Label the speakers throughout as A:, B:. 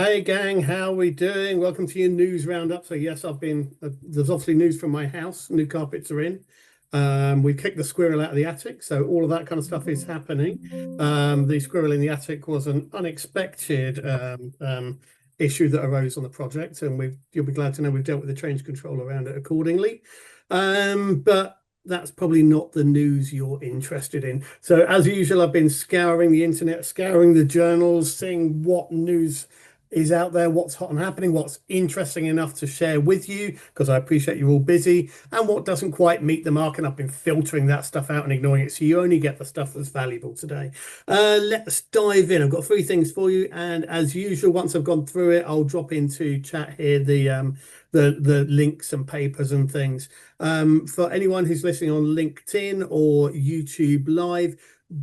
A: Hey gang, how are we doing? Welcome to your news roundup. So yes, there's obviously news from my house. New carpets are in. We've kicked the squirrel out of the attic, so all of that kind of stuff is happening. The squirrel in the attic was an unexpected issue that arose on the project, and you'll be glad to know we've dealt with the change control around it accordingly. But that's probably not the news you're interested in. So as usual, I've been scouring the internet, scouring the journals, seeing what news is out there, what's hot and happening, what's interesting enough to share with you, because I appreciate you're all busy, and what doesn't quite meet the mark. And I've been filtering that stuff out and ignoring it. So you only get the stuff that's valuable today. Let's dive in. I've got three things for you. And as usual, once I've gone through it, I'll drop into chat here the links and papers and things. For anyone who's listening on LinkedIn or YouTube Live,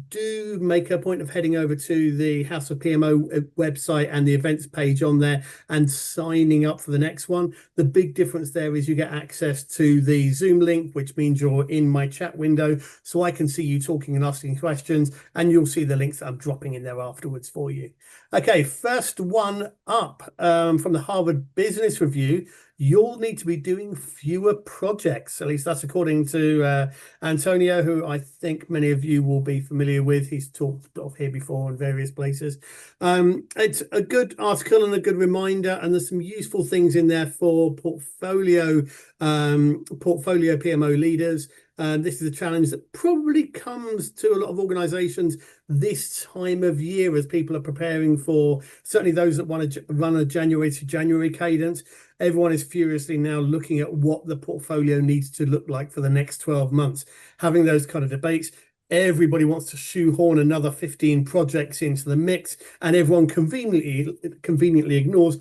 A: do make a point of heading over to the House of PMO website and the events page on there and signing up for the next one. The big difference there is you get access to the Zoom link, which means you're in my chat window, so I can see you talking and asking questions, and you'll see the links that I'm dropping in there afterwards for you. Okay, first one up from the Harvard Business Review. You'll need to be doing fewer projects. At least that's according to Antonio, who I think many of you will be familiar with. He's talked of here before in various places. It's a good article and a good reminder, and there's some useful things in there for portfolio PMO leaders. This is a challenge that probably comes to a lot of organizations this time of year as people are preparing for, certainly those that want to run a January to January cadence. Everyone is furiously now looking at what the portfolio needs to look like for the next 12 months, having those kind of debates. Everybody wants to shoehorn another 15 projects into the mix, and everyone conveniently ignores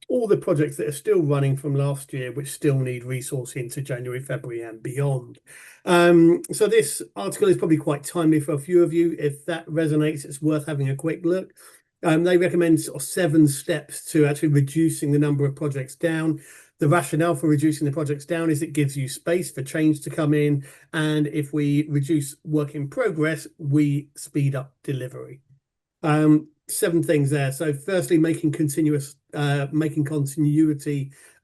A: all the projects that are still running from last year, which still need resource into January, February, and beyond. So this article is probably quite timely for a few of you. If that resonates, it's worth having a quick look. They recommend sort of 7 steps to actually reducing the number of projects down. The rationale for reducing the projects down is it gives you space for change to come in. And if we reduce work in progress, we speed up delivery. 7 things there. So firstly, making continuity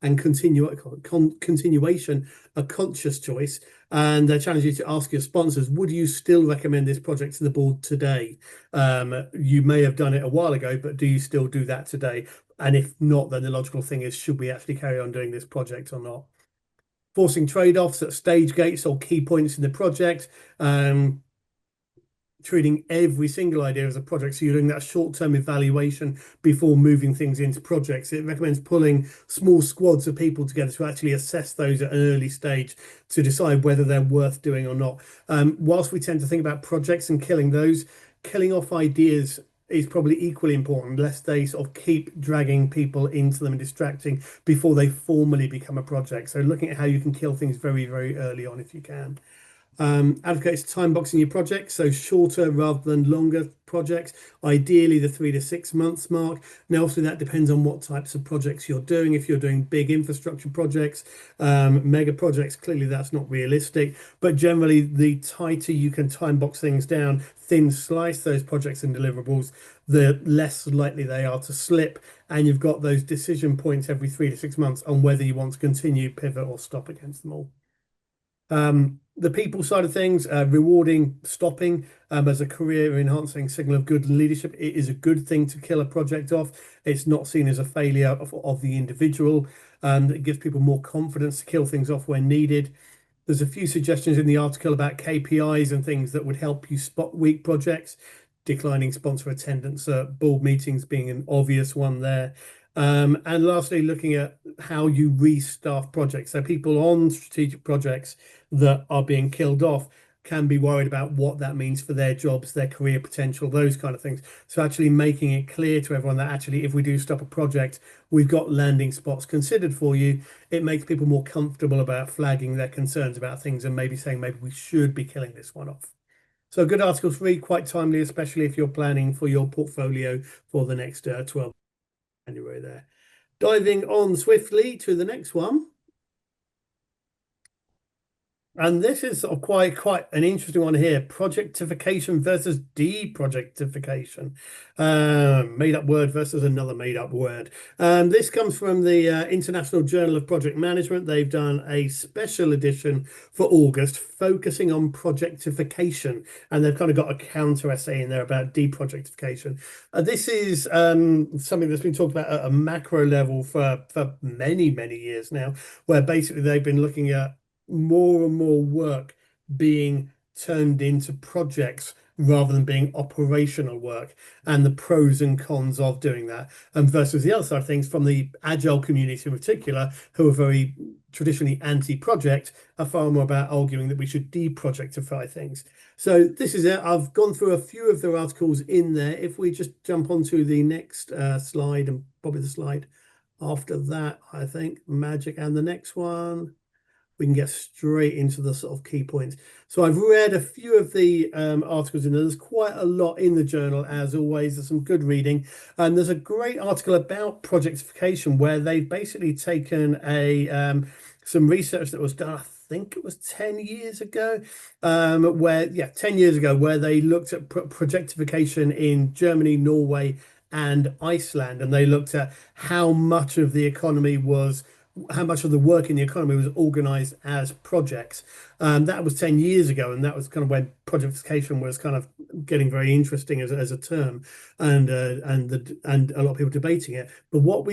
A: and continuation a conscious choice. And I challenge you to ask your sponsors, would you still recommend this project to the board today? You may have done it a while ago, but do you still do that today? And if not, then the logical thing is, should we actually carry on doing this project or not? Forcing trade-offs at stage gates or key points in the project. Treating every single idea as a project. So you're doing that short-term evaluation before moving things into projects. It recommends pulling small squads of people together to actually assess those at an early stage to decide whether they're worth doing or not. Whilst we tend to think about projects and killing those, killing off ideas is probably equally important, lest they sort of keep dragging people into them and distracting before they formally become a project. So looking at how you can kill things very, very early on if you can. Advocates time boxing your projects, so shorter rather than longer projects, ideally the 3 to 6 months mark. Now, obviously, that depends on what types of projects you're doing. If you're doing big infrastructure projects, mega projects, clearly that's not realistic. But generally, the tighter you can time box things down, thin slice those projects and deliverables, the less likely they are to slip. And you've got those decision points every 3 to 6 months on whether you want to continue, pivot, or stop against them all. The people side of things, rewarding stopping as a career enhancing signal of good leadership. It is a good thing to kill a project off. It's not seen as a failure of the individual. It gives people more confidence to kill things off when needed. There's a few suggestions in the article about KPIs and things that would help you spot weak projects. Declining sponsor attendance at board meetings being an obvious one there. And lastly, looking at how you restaff projects. So people on strategic projects that are being killed off can be worried about what that means for their jobs, their career potential, those kind of things. So actually making it clear to everyone that actually, if we do stop a project, we've got landing spots considered for you. It makes people more comfortable about flagging their concerns about things and maybe saying, maybe we should be killing this one off. So a good article to read, quite timely, especially if you're planning for your portfolio for the next 12 January there. Diving on swiftly to the next one. And this is sort of quite an interesting one here. Projectification versus deprojectification. Made up word versus another made up word. This comes from the International Journal of Project Management. They've done a special edition for August focusing on projectification. And they've kind of got a counter essay in there about deprojectification. This is something that's been talked about at a macro level for many, many years now, where basically they've been looking at more and more work being turned into projects rather than being operational work, and the pros and cons of doing that, and versus the other side of things from the agile community in particular, who are very traditionally anti-project, are far more about arguing that we should deprojectify things. So this is it. I've gone through a few of their articles in there. If we just jump onto the next slide, and probably the slide after that, I think, magic, and the next one, we can get straight into the sort of key points. So I've read a few of the articles in there. There's quite a lot in the journal, as always. There's some good reading. And there's a great article about projectification where they've basically taken a some research that was done, I think it was 10 years ago, 10 years ago, where they looked at projectification in Germany, Norway, and Iceland. And they looked at how much of the economy was how much of the work in the economy was organized as projects. That was 10 years ago, and that was kind of when projectification was kind of getting very interesting as a term, and a lot of people debating it. But what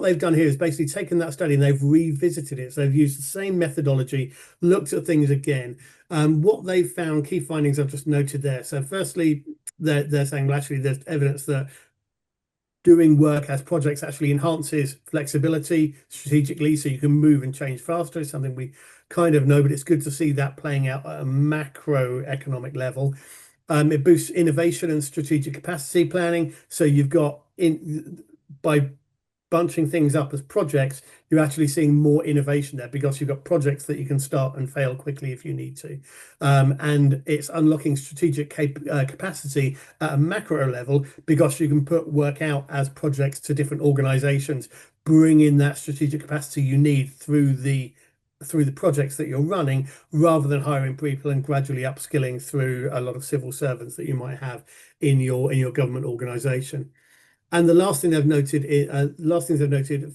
A: they've done here is basically taken that study and they've revisited it. So they've used the same methodology, looked at things again. What they've found, key findings I've just noted there. So firstly, they're saying, well, actually, there's evidence that doing work as projects actually enhances flexibility strategically, so you can move and change faster. It's something we kind of know, but it's good to see that playing out at a macroeconomic level. It boosts innovation and strategic capacity planning. So you've got by bunching things up as projects, you're actually seeing more innovation there because you've got projects that you can start and fail quickly if you need to. And it's unlocking strategic capacity at a macro level because you can put work out as projects to different organizations, bring in that strategic capacity you need through the projects that you're running, rather than hiring people and gradually upskilling through a lot of civil servants that you might have in your government organization. And the last thing they've noted is,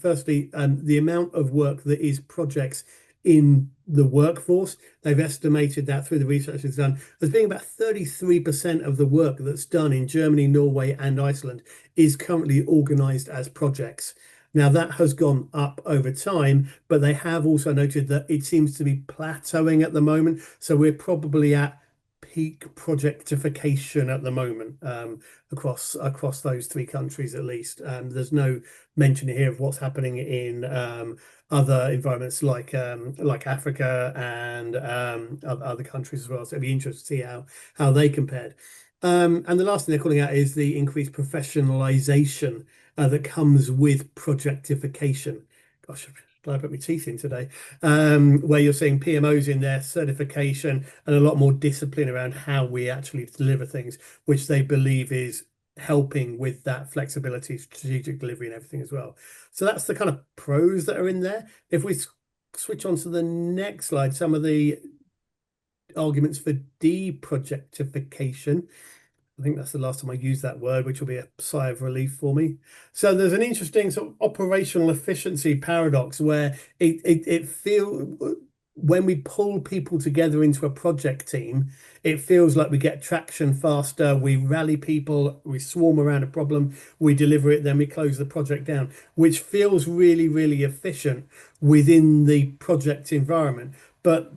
A: firstly, the amount of work that is projects in the workforce. They've estimated that through the research that's done as being about 33% of the work that's done in Germany, Norway, and Iceland is currently organized as projects. Now, that has gone up over time, but they have also noted that it seems to be plateauing at the moment. So we're probably at peak projectification at the moment, across those three countries at least. There's no mention here of what's happening in other environments like Africa and other countries as well. So it'd be interesting to see how they compared. And the last thing they're calling out is the increased professionalization that comes with projectification. Gosh, glad I put my teeth in today. Where you're seeing PMOs in their certification and a lot more discipline around how we actually deliver things, which they believe is helping with that flexibility, strategic delivery, and everything as well. So that's the kind of pros that are in there. If we switch on to the next slide, some of the arguments for deprojectification. I think that's the last time I used that word, which will be a sigh of relief for me. So there's an interesting sort of operational efficiency paradox where it feels, when we pull people together into a project team, it feels like we get traction faster. We rally people, we swarm around a problem, we deliver it, then we close the project down, which feels really, really efficient within the project environment. But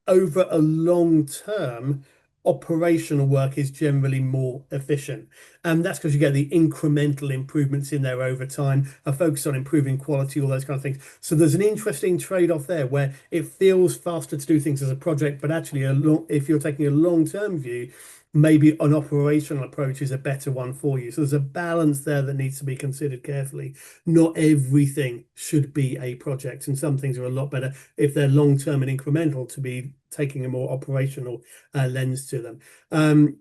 A: over a long term, operational work is generally more efficient. And that's because you get the incremental improvements in there over time, a focus on improving quality, all those kind of things. So there's an interesting trade-off there where it feels faster to do things as a project, but actually if you're taking a long-term view, maybe an operational approach is a better one for you. So there's a balance there that needs to be considered carefully. Not everything should be a project, and some things are a lot better if they're long-term and incremental to be taking a more operational lens to them.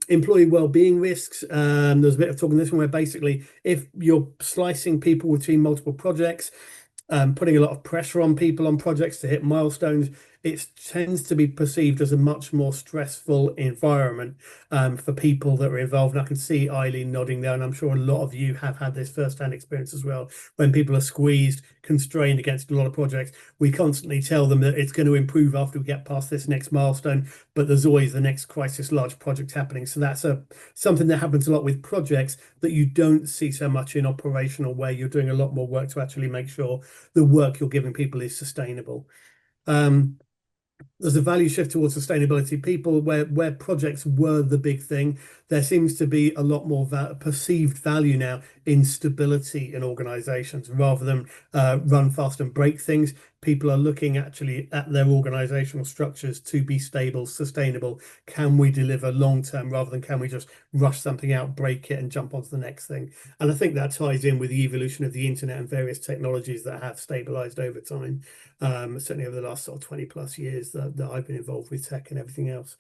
A: Employee well-being risks. There's a bit of talk in this one where basically if you're slicing people between multiple projects, putting a lot of pressure on people on projects to hit milestones, it tends to be perceived as a much more stressful environment for people that are involved. And I can see Eileen nodding there, and I'm sure a lot of you have had this first-hand experience as well. When people are squeezed, constrained against a lot of projects, we constantly tell them that it's going to improve after we get past this next milestone, but there's always the next crisis large project happening. So that's something that happens a lot with projects that you don't see so much in operational, where you're doing a lot more work to actually make sure the work you're giving people is sustainable. Um, there's a value shift towards sustainability. People, where projects were the big thing, there seems to be a lot more perceived value now in stability in organizations rather than run fast and break things. People are looking actually at their organizational structures to be stable, sustainable. Can we deliver long term rather than can we just rush something out, break it, and jump onto the next thing? And I think that ties in with the evolution of the internet and various technologies that have stabilized over time, certainly over the last sort of 20 plus years that I've been involved with tech and everything else.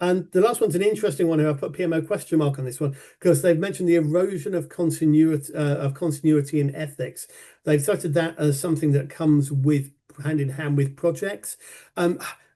A: And the last one's an interesting one here. I put PMO question mark on this one because they've mentioned the erosion of continuity in ethics. They've cited that as something that comes with hand in hand with projects.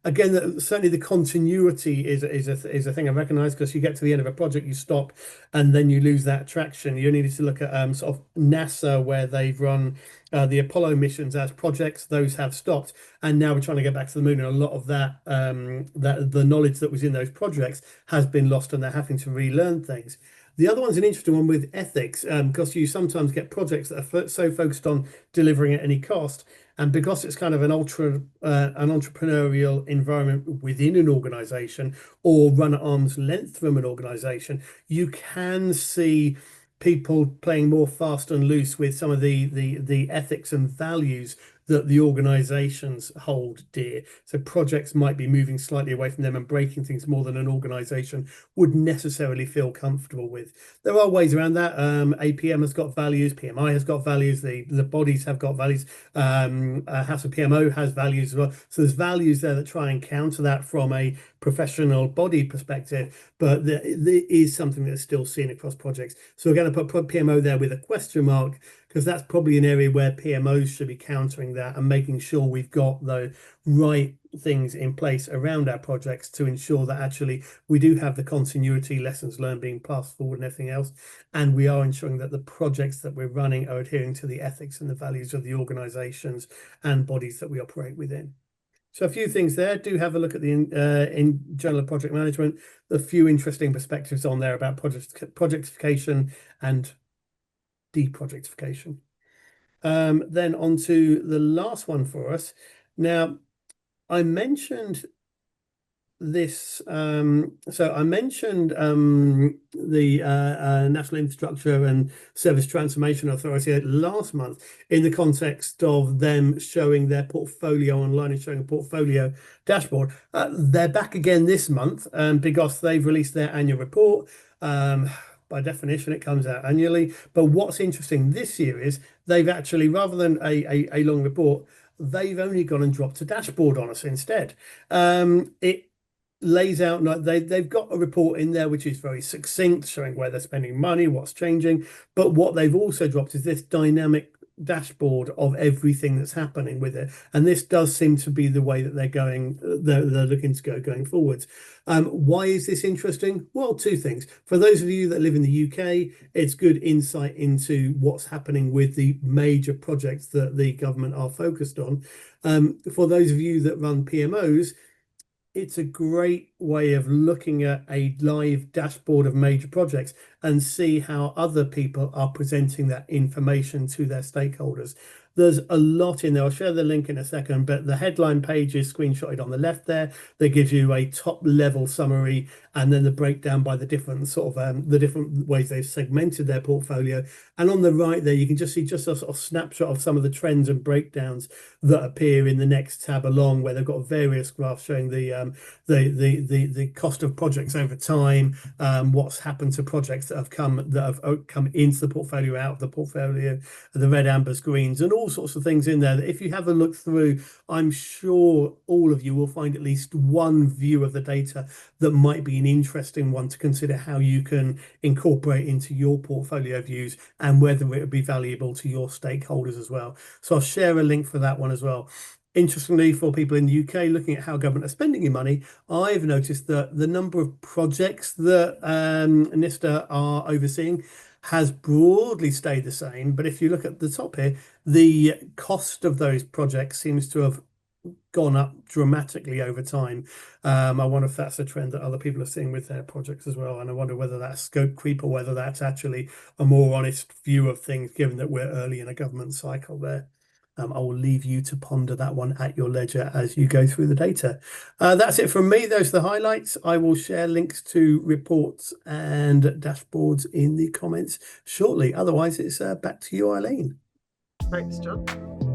A: Again, certainly the continuity is a thing I recognise, because you get to the end of a project, you stop, and then you lose that traction. You needed to look at sort of NASA, where they've run the Apollo missions as projects; those have stopped, and now we're trying to get back to the moon. And a lot of that the knowledge that was in those projects has been lost, and they're having to relearn things. The other one's an interesting one with ethics, because you sometimes get projects that are so focused on delivering at any cost. And because it's kind of an entrepreneurial environment within an organization, or run at arm's length from an organization, you can see people playing more fast and loose with some of the ethics and values that the organizations hold dear. So projects might be moving slightly away from them and breaking things more than an organization would necessarily feel comfortable with. There are ways around that. APM has got values, PMI has got values, the bodies have got values, House of PMO has values as well. So there's values there that try and counter that from a professional body perspective, but there is something that's still seen across projects. So we're going to put PMO there with a question mark, because that's probably an area where PMOs should be countering that and making sure we've got the right things in place around our projects to ensure that actually we do have the continuity, lessons learned being passed forward and everything else. And we are ensuring that the projects that we're running are adhering to the ethics and the values of the organizations and bodies that we operate within. So a few things there. Do have a look at the in Journal of Project Management. A few interesting perspectives on there about projectification and deprojectification. Then on to the last one for us. Now, I mentioned this. So I mentioned the National Infrastructure and Service Transformation Authority last month in the context of them showing their portfolio online and showing a portfolio dashboard. They're back again this month because they've released their annual report. By definition, it comes out annually. But what's interesting this year is they've actually, rather than a long report, they've only gone and dropped a dashboard on us instead. It lays out, they've got a report in there which is very succinct, showing where they're spending money, what's changing. But what they've also dropped is this dynamic dashboard of everything that's happening with it, and this does seem to be the way that they're looking to go going forwards. Why is this interesting? Well, two things. For those of you that live in the UK, it's good insight into what's happening with the major projects that the government are focused on. For those of you that run PMOs, it's a great way of looking at a live dashboard of major projects and see how other people are presenting that information to their stakeholders. There's a lot in there. I'll share the link in a second, but the headline page is screenshotted on the left there. That gives you a top level summary, and then the breakdown by the different sort of the different ways they've segmented their portfolio. And on the right there, you can just see just a sort of snapshot of some of the trends and breakdowns that appear in the next tab along, where they've got various graphs showing the cost of projects over time, what's happened to projects that have come into the portfolio, out of the portfolio, the red, ambers, greens, and all sorts of things in there that if you have a look through, I'm sure all of you will find at least one view of the data that might be an interesting one to consider how you can incorporate into your portfolio views and whether it would be valuable to your stakeholders as well. So I'll share a link for that one as well. Interestingly, for people in the UK looking at how government are spending your money, I've noticed that the number of projects that NISTA are overseeing has broadly stayed the same. But if you look at the top here, the cost of those projects seems to have gone up dramatically over time. I wonder if that's a trend that other people are seeing with their projects as well. And I wonder whether that's scope creep or whether that's actually a more honest view of things, given that we're early in a government cycle there. I will leave you to ponder that one at your leisure as you go through the data. That's it from me. Those are the highlights. I will share links to reports and dashboards in the comments shortly. Otherwise, it's back to you, Eileen.
B: Thanks, John.